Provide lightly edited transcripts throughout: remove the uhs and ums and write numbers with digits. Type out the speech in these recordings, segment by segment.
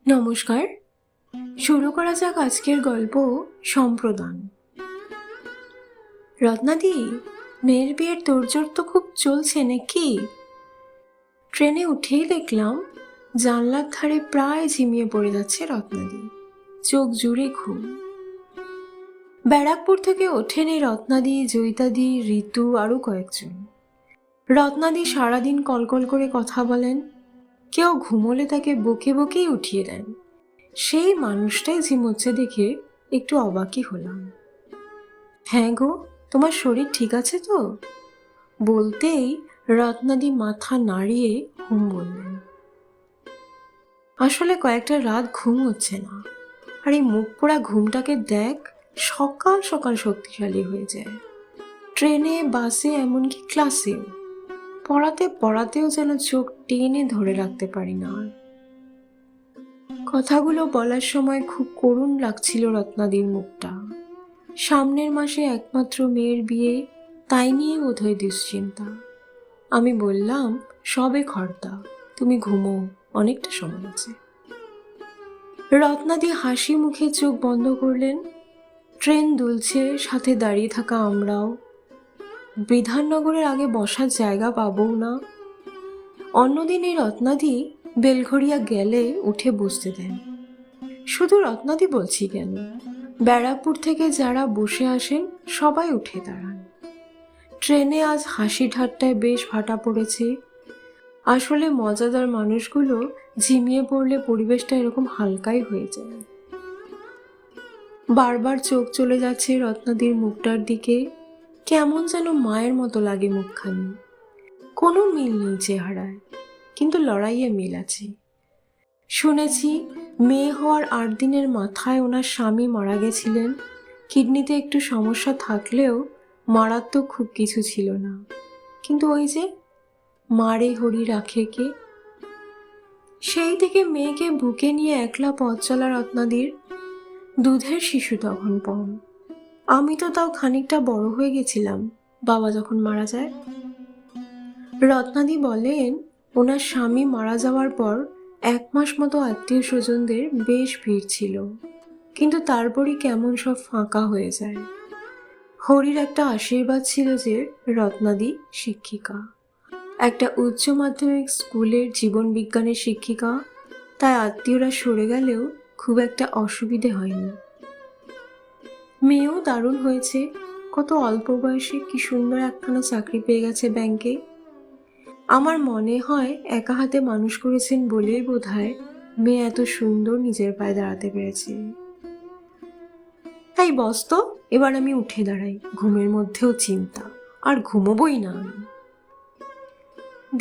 নমস্কার। শুরু করা যাক আজকের গল্প সম্প্রদান। রত্নাদি, মেয়ের বিয়ের তোড়জোড় তো খুব চলছে নাকি? ট্রেনে উঠেই দেখলাম জানলার ধারে প্রায় ঝিমিয়ে পড়ে যাচ্ছে রত্নাদি, চোখ জুড়ে ঘুম। ব্যারাকপুর থেকে ওঠেন এই রত্নাদি, জয়িতাদি, ঋতু আরও কয়েকজন। রত্নাদি সারাদিন কলকল করে কথা বলেন, কেউ ঘুমোলে তাকে বকে বকেই উঠিয়ে দেন। সেই মানুষটাই ঝিমোচ্ছে দেখে একটু অবাকই হলাম। হ্যাঁ গো, তোমার শরীর ঠিক আছে তো? বলতেই রত্নাদি মাথা নাড়িয়ে হুম বললেন। আসলে কয়েকটা রাত ঘুম হচ্ছে না, আর এই মুখ পোড়া ঘুমটাকে দেখ সকাল সকাল শক্তিশালী হয়ে যায়। ট্রেনে, বাসে, এমনকি ক্লাসেও পড়াতে পড়াতেও যেন চোখ টেনে ধরে রাখতে পারি না। আর কথাগুলো বলার সময় খুব করুণ লাগছিল রত্নাদির মুখটা। সামনের মাসে একমাত্র মেয়ের বিয়ে, তাই নিয়ে বোধহয় দুশ্চিন্তা। আমি বললাম, সবে খর্দা, তুমি ঘুমো, অনেকটা সময় আছে। রত্নাদি হাসি মুখে চোখ বন্ধ করলেন। ট্রেন দুলছে, সাথে দাঁড়িয়ে থাকা আমরাও। বিধাননগরের আগে বসার জায়গা পাবো না। অন্যদিন এই রত্নাদি বেলঘরিয়া গেলে উঠে বসতে দেন। শুধু রত্নাদি বলছি কেন, ব্যারাকপুর থেকে যারা বসে আসেন সবাই উঠে দাঁড়ান। ট্রেনে আজ হাসি ঠাট্টায় বেশ ভাটা পড়েছে। আসলে মজাদার মানুষগুলো ঝিমিয়ে পড়লে পরিবেশটা এরকম হালকাই হয়ে যায়। বারবার চোখ চলে যাচ্ছে রত্নাদির মুখটার দিকে, কেমন যেন মায়ের মতো লাগে মুখখানি। কোনো মিল নেই চেহারায়, কিন্তু লড়াইয়ে মিল আছে। শুনেছি মেয়ে হওয়ার 8 দিনের মাথায় ওনার স্বামী মারা গেছিলেন। কিডনিতে একটু সমস্যা থাকলেও মারাত্মক খুব কিছু ছিল না। কিন্তু ওই যে মারে হরি রাখে কে, সেই থেকে মেয়েকে বুকে নিয়ে একলা পথ চলা রত্নাদির। দুধের শিশু তখন পম। আমি তো তাও খানিকটা বড় হয়ে গেছিলাম বাবা যখন মারা যায়। রত্নাদি বলেন, ওনার স্বামী মারা যাওয়ার পর 1 মাস মতো আত্মীয় স্বজনদের বেশ ভিড় ছিল, কিন্তু তারপরই কেমন সব ফাঁকা হয়ে যায়। হরির একটা আশীর্বাদ ছিল যে রত্নাদি শিক্ষিকা, একটা উচ্চ মাধ্যমিক স্কুলের জীবন বিজ্ঞানের শিক্ষিকা, তাই আত্মীয়রা সরে গেলেও খুব একটা অসুবিধে হয়নি। মেয়েও দারুণ হয়েছে, কত অল্প বয়সে কি সুন্দর একখানা চাকরি পেয়ে গেছে ব্যাংকে। আমার মনে হয় একা হাতে মানুষ করেছেন বলেই বোধহয় মেয়ে এত সুন্দর নিজের পায়ে দাঁড়াতে পেরেছে। তাই বস তো, এবার আমি উঠে দাঁড়াই, ঘুমের মধ্যেও চিন্তা, আর ঘুমোবই না আমি।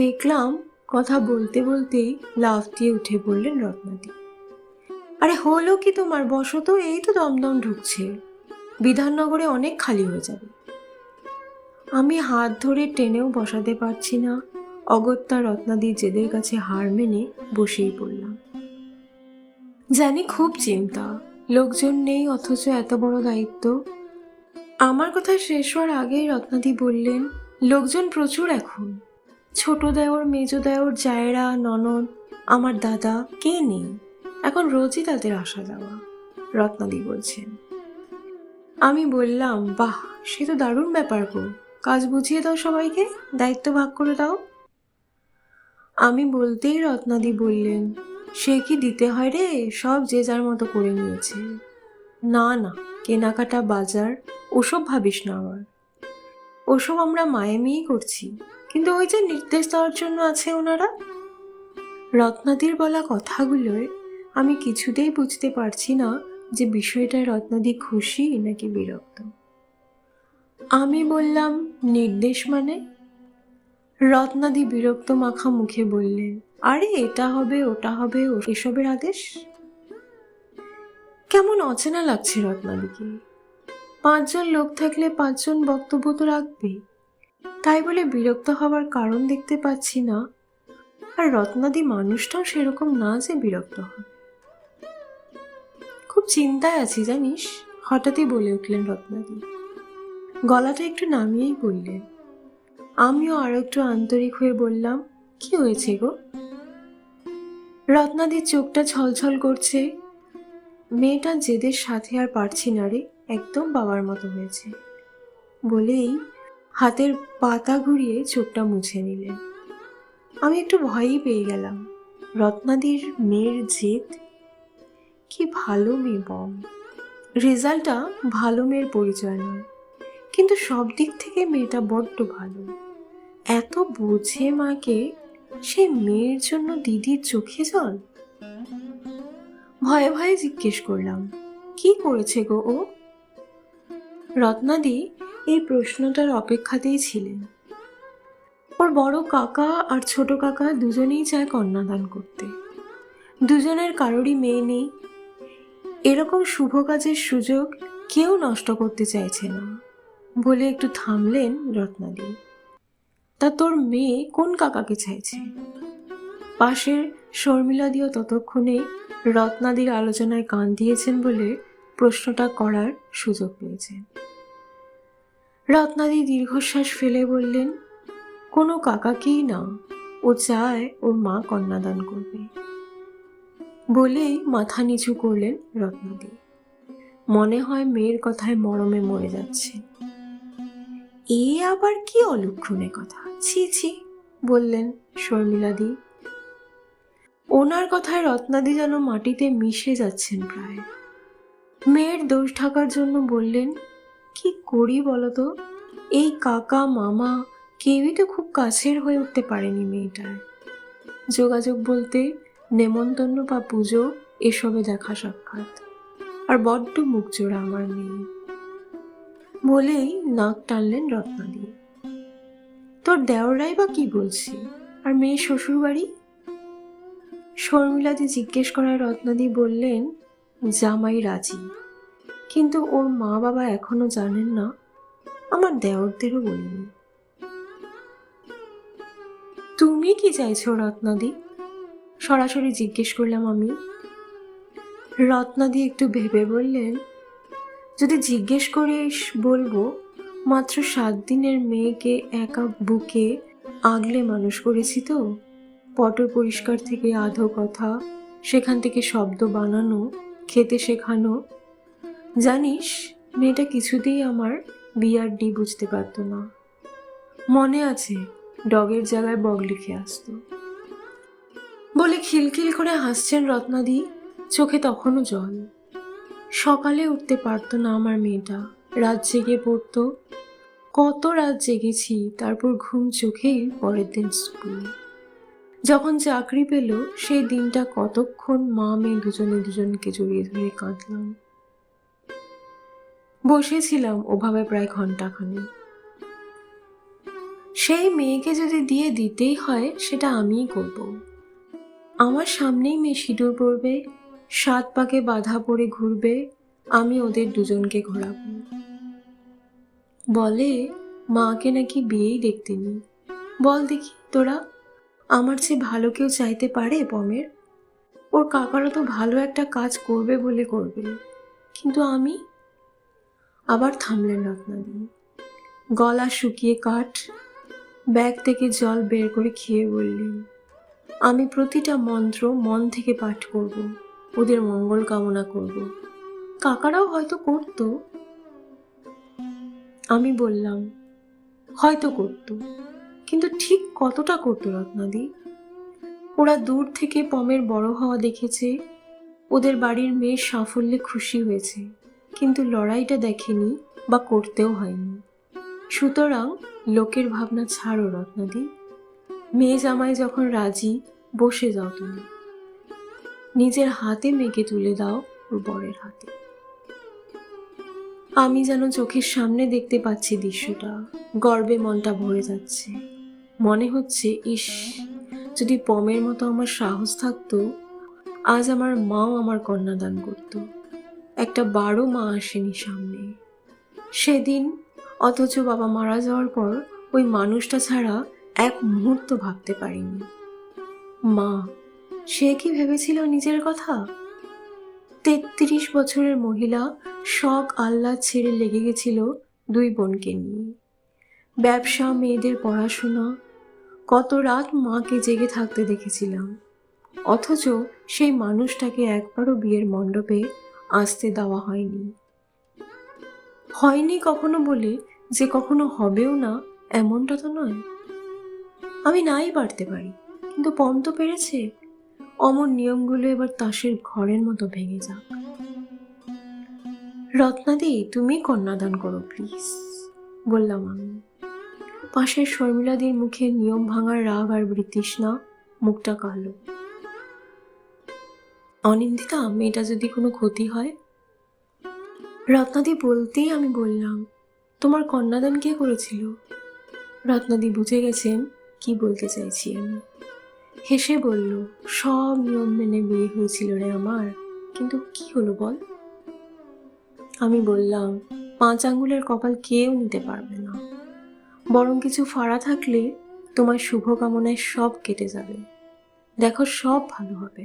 দেখলাম কথা বলতে বলতেই লাফ দিয়ে উঠে পড়লেন রত্নাদি। আরে হলো কি তোমার, বসো তো, এই তো দমদম ঢুকছে, বিধাননগরে অনেক খালি হয়ে যাবে। আমি হাত ধরে টেনেও বসাতে পারছি না, অগত্যা রত্নাদির জেদের কাছে হার মেনে বসেই পড়লাম। জানি খুব চিন্তা, লোকজন নেই অথচ এত বড় দায়িত্ব। আমার কথা শেষ হওয়ার আগেই রত্নাদি বললেন, লোকজন প্রচুর এখন, ছোট দেওর, মেজ দেওর, জায়েরা, ননদ, আমার দাদা, কে নেই, এখন রোজই তাদের আসা যাওয়া। রত্নাদি বলছেন। আমি বললাম, বাহ, সে তো দারুণ ব্যাপার গো, কাজ বুঝিয়ে দাও সবাইকে, দায়িত্ব ভাগ করে দাও। আমি বলতেই রত্নাদি বললেন, সে কি দিতে হয় রে, সব যে যার মতো করে নিয়েছে। না না, কেনাকাটা, বাজার, ওসব ভাবিস না আবার, ওসব আমরা মায়ে মেয়েই করছি, কিন্তু ওই যে নির্দেশ দেওয়ার জন্য আছে ওনারা। রত্নাদির বলা কথাগুলোয় আমি কিছুতেই বুঝতে পারছি না যে বিষয়টায় রত্নাদি খুশি নাকি বিরক্ত। আমি বললাম, নির্দেশ মানে? রত্নাদি বিরক্ত মাখা মুখে বললেন, আরে এটা হবে, ওটা হবে, এসবের আদেশ। কেমন অচেনা লাগছে রত্নাদিকে। 5 জন লোক থাকলে 5 জন বক্তব্য তো রাখবে, তাই বলে বিরক্ত হওয়ার কারণ দেখতে পাচ্ছি না। আর রত্নাদি মানুষটাও সেরকম না যে বিরক্ত হবে। খুব চিন্তায় আছি জানিস, হঠাৎই বলে উঠলেন রত্নাদি। গলাটা একটু নামিয়েই বললেন। আমিও আরো একটু আন্তরিক হয়ে বললাম, কি হয়েছে গো? রত্নাদির চোখটা ছলছল করছে। মেয়েটা জেদের সাথে আর পারছি না রে, একদম বাবার মতো হয়েছে বলেই হাতের পাতা ঘুরিয়ে চোখটা মুছে নিলেন। আমি একটু ভয়ই পেয়ে গেলাম। রত্নাদির মেয়ের জেদ, কি ভালো মেয়ে বম। রেজাল্টটা ভালো মেয়ের পরিচয় নয়, কিন্তু সব দিক থেকে মেয়েটা বড্ড ভালো। এত বোঝে মাকে, সে মেয়ের জন্য দিদির চোখে জল। ভয়ে ভয়ে জিজ্ঞেস করলাম, কি করেছে গো ও? রত্নাদি এই প্রশ্নটার অপেক্ষাতেই ছিলেন। ওর বড় কাকা আর ছোট কাকা দুজনেই চায় কন্যাদান করতে। দুজনের কারোরই মেয়ে নেই। এরকম শুভ কাজের সুযোগ কেউ নষ্ট করতে চাইছে না বলে একটু থামলেন রত্নাদি। তা তোর মেয়ে কোন কাকাকে চাইছে? পাশের শর্মিলাদিও ততক্ষণে রত্নাদির আলোচনায় কান দিয়েছেন বলে প্রশ্নটা করার সুযোগ পেয়েছেন। রত্নাদি দীর্ঘশ্বাস ফেলে বললেন, কোনো কাকাকেই না, ও চায় ওর মা কন্যাদান করবে। বলেই মাথা নিচু করলেন রত্নাদি। মনে হয় মেয়ের কথায় মরমে মরে যাচ্ছে। এ আবার কি অলক্ষণে কথা, ছি ছি বললেন শর্মিলাদি। ওনার কথায় রত্নাদি যেন মাটিতে মিশে যাচ্ছেন প্রায়। মেয়ের দোষ ঢাকার জন্য বললেন, কি করি বলতো, এই কাকা মামা কেউই তো খুব কাছের হয়ে উঠতে পারেনি মেয়েটার। যোগাযোগ বলতে নেমন্তন্ন বা পুজো এসবে দেখা সাক্ষাৎ, আর বড্ড মুখ জোড়া আমার মেয়ে। বলেই নাক টানলেন রত্নাদি। তোর দেওরাই বা কি বলছি, আর মেয়ে শ্বশুর বাড়ি? শর্মিলাদি জিজ্ঞেস করায় রত্নাদি বললেন, জামাই রাজি, কিন্তু ওর মা বাবা এখনো জানেন না। আমার দেওরদেরও বলিনি। তুমি কি চাইছো রত্নাদি? সরাসরি জিজ্ঞেস করলাম আমি। রত্নাদি একটু ভেবে বললেন, যদি জিজ্ঞেস করিস বলবো, মাত্র 7 দিনের মেয়েকে একা বুকে আগলে মানুষ করেছি তো। পট পরিষ্কার থেকে আধো কথা, সেখান থেকে শব্দ বানানো, খেতে শেখানো। জানিস, মেয়েটা কিছুতেই আমার বিআরডি বুঝতে পারতো না। মনে আছে, ডগের জায়গায় বগ লিখে আসতো। বলে খিলখিল করে হাসছেন রত্নাদি, চোখে তখনও জল। সকালে উঠতে পারতো না আমার মেয়েটা, রাত জেগে পড়তো। কত রাত জেগেছি, তারপর ঘুম চোখেই পরের দিন স্কুল। যখন চাকরি পেল সেই দিনটা কতক্ষণ মা মেয়ে দুজনে দুজনকে জড়িয়ে ধরে কাঁদলাম। বসেছিলাম ওভাবে প্রায় ঘন্টাখানেক। সেই মেয়েকে যদি দিয়ে দিতেই হয়, সেটা আমিই করব। আমার সামনেই মেয়ে সিঁদুর পরবে, 7 পাকে বাধা পড়ে ঘুরবে, আমি ওদের দুজনকে ঘোরাবো। বলে মাকে নাকি বিয়েই দেখতে নি। বল দেখি তোরা, আমার চেয়ে ভালো কেউ চাইতে পারে পমের? ওর কাকারও তো ভালো একটা কাজ করবে বলে করবে, কিন্তু আমি। আবার থামলেন রত্নাদি। গলা শুকিয়ে কাঠ, ব্যাগ থেকে জল বের করে খেয়ে বললেন, আমি প্রতিটা মন্ত্র মন থেকে পাঠ করব, ওদের মঙ্গল কামনা করব। কাকারাও হয়তো করতো। আমি বললাম, হয়তো করতো, কিন্তু ঠিক কতটা করতো রত্নাদি? ওরা দূর থেকে পমের বড় হওয়া দেখেছে, ওদের বাড়ির মেয়ের সাফল্যে খুশি হয়েছে, কিন্তু লড়াইটা দেখেনি বা করতেও হয়নি। সুতরাং লোকের ভাবনা ছাড়ো রত্নাদি। মেয়ে জামাই যখন রাজি, বসে যাও তুমি। নিজের হাতে মেয়েকে তুলে দাও ওর বরের হাতে। আমি যেন চোখের সামনে দেখতে পাচ্ছি দৃশ্যটা, গর্বে মনটা ভরে যাচ্ছে। মনে হচ্ছে, ইস, যদি পমের মতো আমার সাহস থাকতো, আজ আমার মাও আমার কন্যাদান করত। একটা 12 মা আসেনি সামনে সেদিন, অথচ বাবা মারা যাওয়ার পর ওই মানুষটা ছাড়া এক মুহূর্ত ভাবতে পারিনি। মা, সে কি ভেবেছিল নিজের কথা? 33 বছরের মহিলা, শখ আহ্লাদ ছেড়ে লেগে গেছিল 2 বোনকে নিয়ে। ব্যবসা, মেয়েদের পড়াশোনা। কত রাত মাকে জেগে থাকতে দেখেছিলাম, অথচ সেই মানুষটাকে একবারও বিয়ের মণ্ডপে আসতে দেওয়া হয়নি কখনো বলে যে কখনো হবেও না এমনটা তো নয়। আমি নাই পারতে পারি, কিন্তু পম তো পেরেছে। অমর নিয়মগুলো এবার তাসের ঘরের মতো ভেঙে যাক। রত্নাদি, তুমি কন্যাদান করো প্লিজ, বললাম আমি। পাশের শর্মিলাদির মুখে নিয়ম ভাঙার রাগ আর বৃতৃষ্ণা, মুখটা কালো। অনিন্দিতা, মেয়েটা যদি কোনো ক্ষতি হয়? রত্নাদি বলতেই আমি বললাম, তোমার কন্যাদান কে করেছিল? রত্নাদি বুঝে গেছেন কি বলতে চাইছি আমি। হেসে বলল, সব নিয়ম মেনে বিয়ে হয়েছিল রে আমার, কিন্তু কি হলো বল? আমি বললাম, 5 আঙ্গুলের কপাল কেউ নিতে পারবে না, বরং কিছু ফাড়া থাকলে তোমার শুভকামনায় সব কেটে যাবে, দেখো সব ভালো হবে।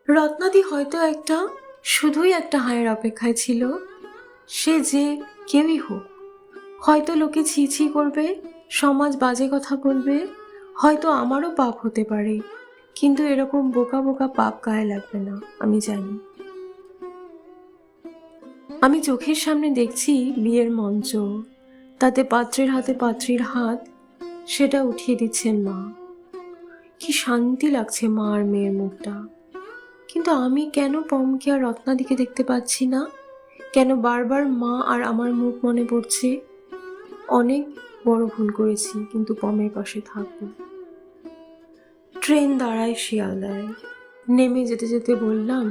রত্নাদি হয়তো শুধুই একটা হায়ের অপেক্ষায় ছিল। সে যে কেউই হোক, হয়তো লোকে ছি ছি করবে, সমাজ বাজে কথা বলবে, হয়তো আমারও পাপ হতে পারে, কিন্তু এরকম বোকা বোকা পাপ গায়ে লাগবে না, আমি জানি। আমি চোখের সামনে দেখছি বিয়ের মঞ্চ, তাতে পাত্রের হাতে পাত্রীর হাত, সেটা উঠিয়ে দিচ্ছেন মা। কি শান্তি লাগছে মা আর মেয়ের মুখটা। কিন্তু আমি কেন পমকে আর রত্নাদিকে দেখতে পাচ্ছি না? কেন বারবার মা আর আমার মুখ মনে পড়ছে? অনেক বড় ভুল করেছি, কিন্তু পমের পাশে থাকবো। ট্রেন দাঁড়ায় শিয়ালদায়। নেমে যেতে যেতে বললাম,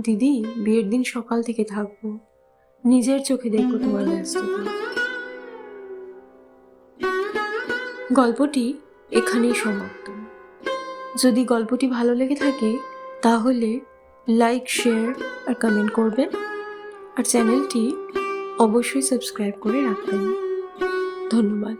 দিদি, বিয়ের দিন সকাল থেকে থাকবো, নিজের চোখে দেখবো তোমার ব্যস্ততা। গল্পটি এখানেই সমাপ্ত। যদি গল্পটি ভালো লেগে থাকে তাহলে লাইক, শেয়ার আর কমেন্ট করবেন, আর চ্যানেলটি অবশ্যই সাবস্ক্রাইব করে রাখবেন। ধন্যবাদ।